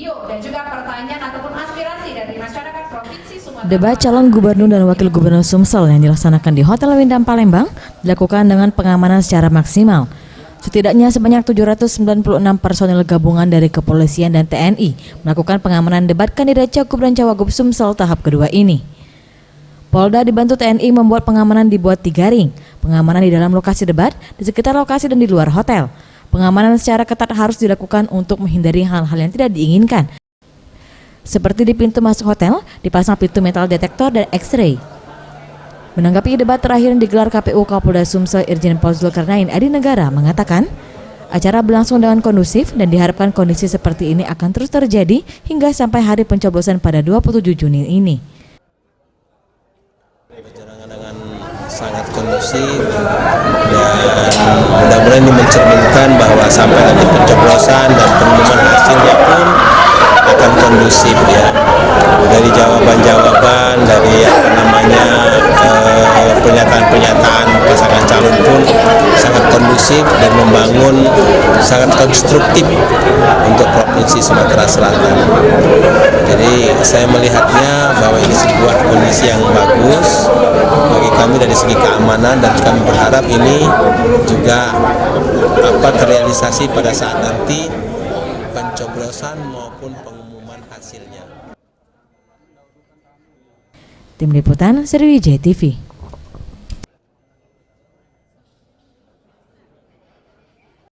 Dan juga pertanyaan ataupun aspirasi dari masyarakat Provinsi Sumatera. Debat calon gubernur dan wakil gubernur Sumsel yang dilaksanakan di Hotel Windam Palembang dilakukan dengan pengamanan secara maksimal. Setidaknya sebanyak 796 personil gabungan dari kepolisian dan TNI melakukan pengamanan debat kandidat Cagup dan Cawagup Sumsel tahap kedua ini. Polda dibantu TNI membuat pengamanan dibuat 3 ring, pengamanan di dalam lokasi debat, di sekitar lokasi dan di luar hotel. Pengamanan secara ketat harus dilakukan untuk menghindari hal-hal yang tidak diinginkan. Seperti di pintu masuk hotel, dipasang pintu metal detektor dan X-ray. Menanggapi debat terakhir yang digelar KPU Kapolda Sumsel Irjen Pol Zulkarnain Adi Negara mengatakan, acara berlangsung dengan kondusif dan diharapkan kondisi seperti ini akan terus terjadi hingga sampai hari pencoblosan pada 27 Juni ini. Dengan sangat kondusif dan mudah-mudahan ini mencerminkan bahwa sampai nanti pencoblosan dan pengumuman hasilnya pun akan kondusif ya. Dari jawaban-jawaban, dari pernyataan-pernyataan pasangan calon pun sangat kondusif dan membangun sangat konstruktif untuk Provinsi Sumatera Selatan. Jadi saya melihatnya bahwa ini sebuah kondisi yang bagus bagi kami dari segi keamanan, dan kami berharap ini juga terrealisasi pada saat nanti pencoblosan maupun pengumuman hasilnya. Tim Liputan Sriwijaya TV.